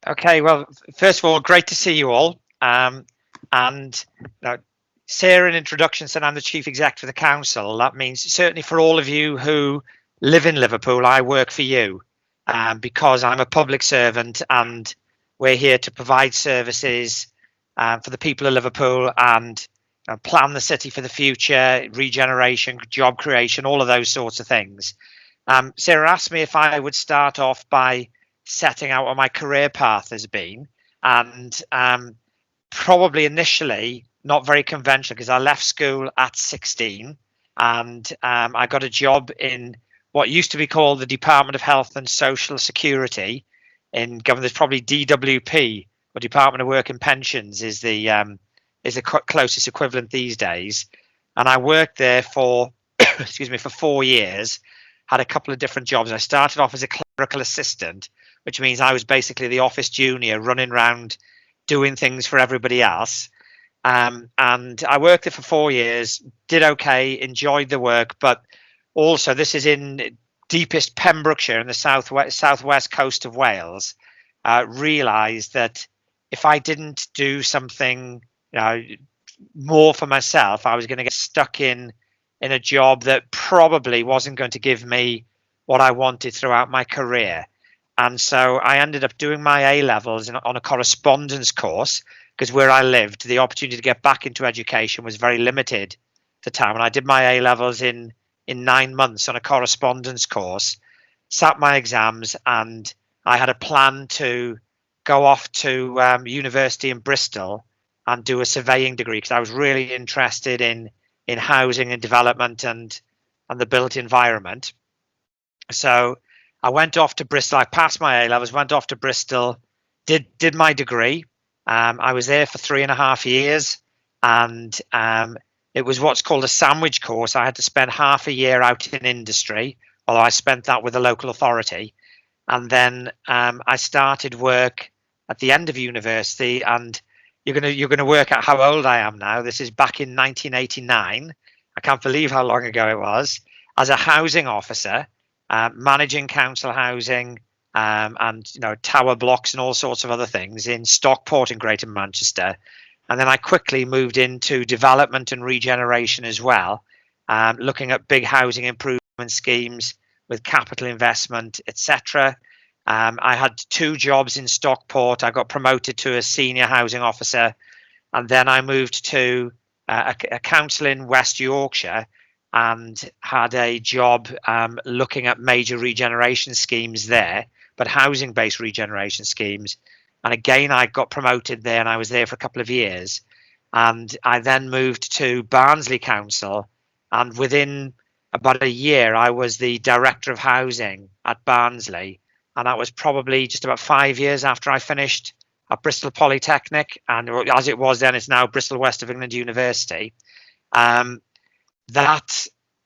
Okay, well, first of all, great to see you all. And Sarah, in introduction, said I'm the chief exec for the council. That means certainly for all of you who live in Liverpool, I work for you because I'm a public servant and we're here to provide services for the people of Liverpool and plan the city for the future, regeneration, job creation, all of those sorts of things. Sarah asked me if I would start off by setting out what my career path has been, and probably initially not very conventional because I left school at 16 and I got a job in what used to be called the Department of Health and Social Security in government. There's probably DWP, or Department of Work and Pensions, is the closest equivalent these days. And I worked there for excuse me, for 4 years. Had a couple of different jobs. I started off as a clerical assistant, which means I was basically the office junior running around doing things for everybody else. And I worked there for 4 years, did okay, enjoyed the work, but also this is in deepest Pembrokeshire in the southwest coast of Wales. Realised that if I didn't do something more for myself, I was going to get stuck in a job that probably wasn't going to give me what I wanted throughout my career. And so I ended up doing my A levels on a correspondence course because where I lived, the opportunity to get back into education was very limited at the time. And I did my A levels in 9 months on a correspondence course, sat my exams, and I had a plan to go off to university in Bristol and do a surveying degree because I was really interested in housing and development and the built environment. So I went off to Bristol. I passed my A levels, went off to Bristol, did my degree. I was there for 3.5 years, and it was what's called a sandwich course. I had to spend half a year out in industry, although I spent that with a local authority, and then I started work at the end of university. And you're gonna work out how old I am now. This is back in 1989. I can't believe how long ago it was. As a housing officer, managing council housing and tower blocks and all sorts of other things in Stockport in Greater Manchester, and then I quickly moved into development and regeneration as well, looking at big housing improvement schemes with capital investment, etc. I had 2 jobs in Stockport. I got promoted to a senior housing officer, and then I moved to a council in West Yorkshire and had a job looking at major regeneration schemes there, but housing-based regeneration schemes. And again, I got promoted there, and I was there for a couple of years. And I then moved to Barnsley Council, and within about a year, I was the director of housing at Barnsley. And that was probably just about 5 years after I finished at Bristol Polytechnic, and as it was then, it's now Bristol West of England University. That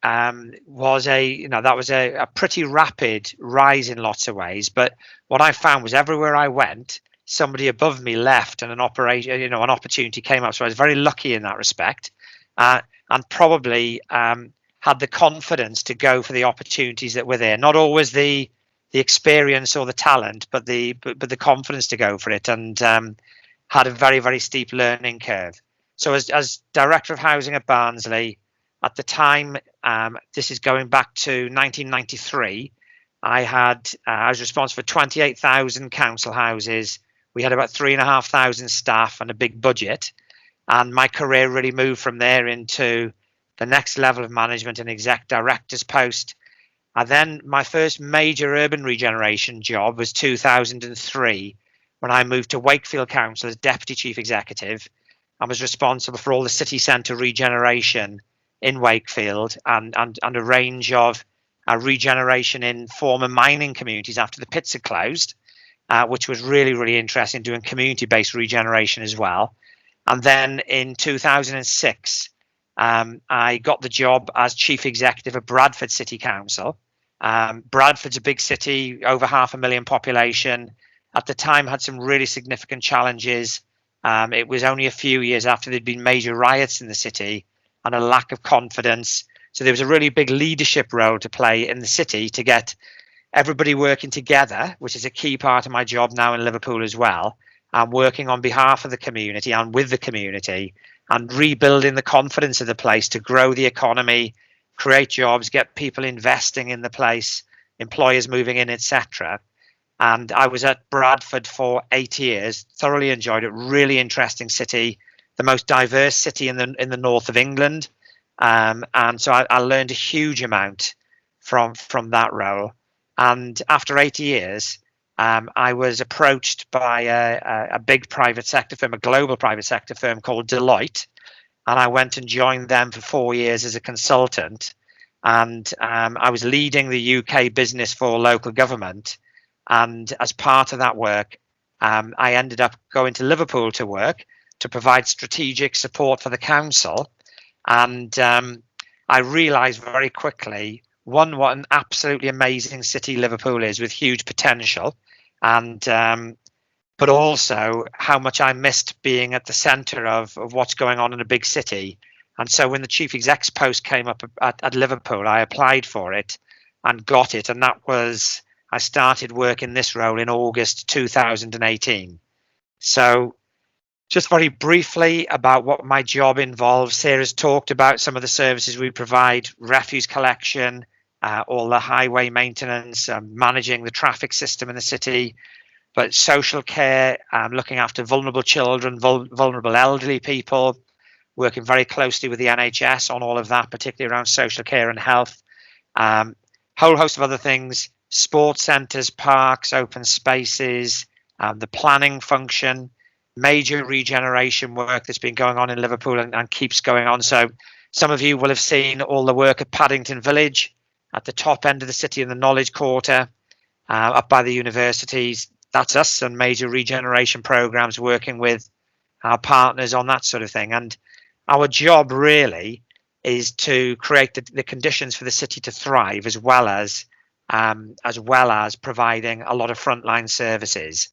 was a pretty rapid rise in lots of ways. But what I found was everywhere I went, somebody above me left, and an opportunity came up. So I was very lucky in that respect, and probably had the confidence to go for the opportunities that were there. Not always the experience or the talent, but the confidence to go for it, and had a very, very steep learning curve. So as director of housing at Barnsley, at the time, this is going back to 1993, I was responsible for 28,000 council houses. We had about 3,500 staff and a big budget. And my career really moved from there into the next level of management, an exec director's post. And then my first major urban regeneration job was 2003, when I moved to Wakefield Council as deputy chief executive. I was responsible for all the city centre regeneration in Wakefield and a range of regeneration in former mining communities after the pits had closed, which was really, really interesting, doing community-based regeneration as well. And then in 2006, I got the job as chief executive of Bradford City Council. Bradford's a big city, over 500,000 population. At the time, had some really significant challenges. It was only a few years after there'd been major riots in the city and a lack of confidence. So there was a really big leadership role to play in the city to get everybody working together, which is a key part of my job now in Liverpool as well. I'm working on behalf of the community and with the community and rebuilding the confidence of the place to grow the economy, create jobs, get people investing in the place, employers moving in, etc. And I was at Bradford for 8 years, thoroughly enjoyed it, really interesting city, the most diverse city in the north of England. And so I learned a huge amount from that role. And after 8 years, I was approached by a big private sector firm, a global private sector firm called Deloitte, and I went and joined them for 4 years as a consultant. And I was leading the UK business for local government. And as part of that work, I ended up going to Liverpool to work to provide strategic support for the council. And I realised very quickly, one, what an absolutely amazing city Liverpool is with huge potential, and but also how much I missed being at the centre of what's going on in a big city. And so when the chief exec's post came up at Liverpool, I applied for it and got it. And that was, I started work in this role in August 2018. So just very briefly about what my job involves. Sarah's talked about some of the services we provide: refuse collection, all the highway maintenance, managing the traffic system in the city, but social care, looking after vulnerable children, vulnerable elderly people, working very closely with the NHS on all of that, particularly around social care and health. Whole host of other things: sports centres, parks, open spaces, the planning function, major regeneration work that's been going on in Liverpool and keeps going on. So some of you will have seen all the work at Paddington Village, at the top end of the city in the Knowledge Quarter, up by the universities. That's us, and major regeneration programs, working with our partners on that sort of thing. And our job really is to create the conditions for the city to thrive, as well as providing a lot of frontline services.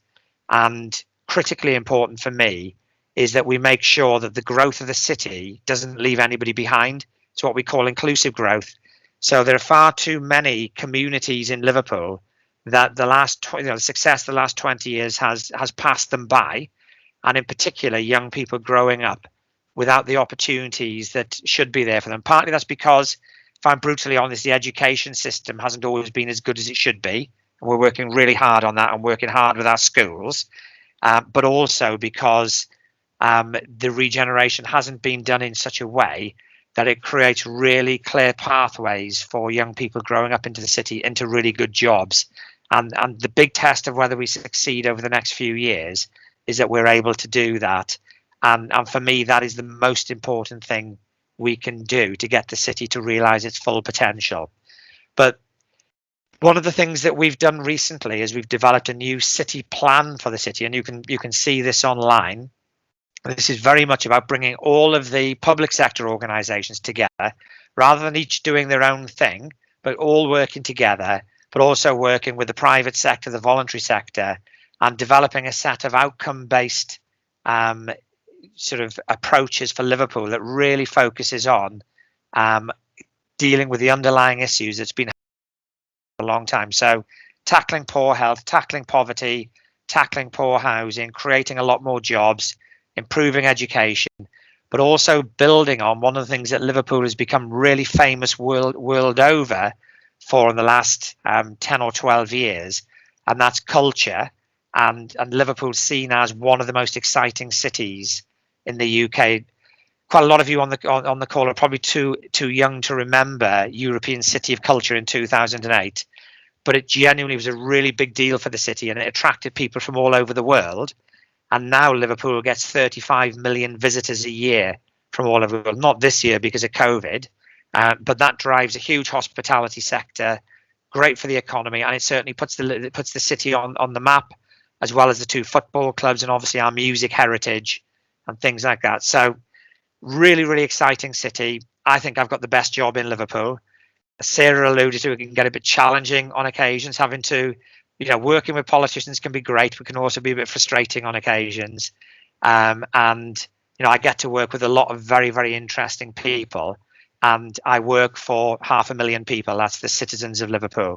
And critically important for me is that we make sure that the growth of the city doesn't leave anybody behind. It's what we call inclusive growth. So there are far too many communities in Liverpool that the success of the last 20 years has passed them by, and in particular young people growing up without the opportunities that should be there for them. Partly that's because, if I'm brutally honest, the education system hasn't always been as good as it should be, and we're working really hard on that and working hard with our schools. But also because the regeneration hasn't been done in such a way that it creates really clear pathways for young people growing up into the city into really good jobs. And the big test of whether we succeed over the next few years is that we're able to do that. And for me, that is the most important thing we can do to get the city to realise its full potential. But one of the things that we've done recently is we've developed a new city plan for the city, and you can see this online. This is very much about bringing all of the public sector organisations together, rather than each doing their own thing, but all working together, but also working with the private sector, the voluntary sector, and developing a set of outcome-based sort of approaches for Liverpool that really focuses on dealing with the underlying issues that's been a long time. So tackling poor health, tackling poverty, tackling poor housing, creating a lot more jobs, improving education, but also building on one of the things that Liverpool has become really famous world over for in the last 10 or 12 years, and that's culture. And Liverpool's seen as one of the most exciting cities in the UK. Quite a lot of you on the call are probably too young to remember European City of Culture in 2008, but it genuinely was a really big deal for the city, and it attracted people from all over the world. And now Liverpool gets 35 million visitors a year from all over the world. Not this year because of COVID, but that drives a huge hospitality sector, great for the economy, and it certainly puts the city on the map, as well as the 2 football clubs and obviously our music heritage and things like that. So really, really exciting city. I think I've got the best job in Liverpool. As Sarah alluded to, it can get a bit challenging on occasions, having to, working with politicians can be great, but can also be a bit frustrating on occasions. And, I get to work with a lot of very, very interesting people, and I work for 500,000 people. That's the citizens of Liverpool.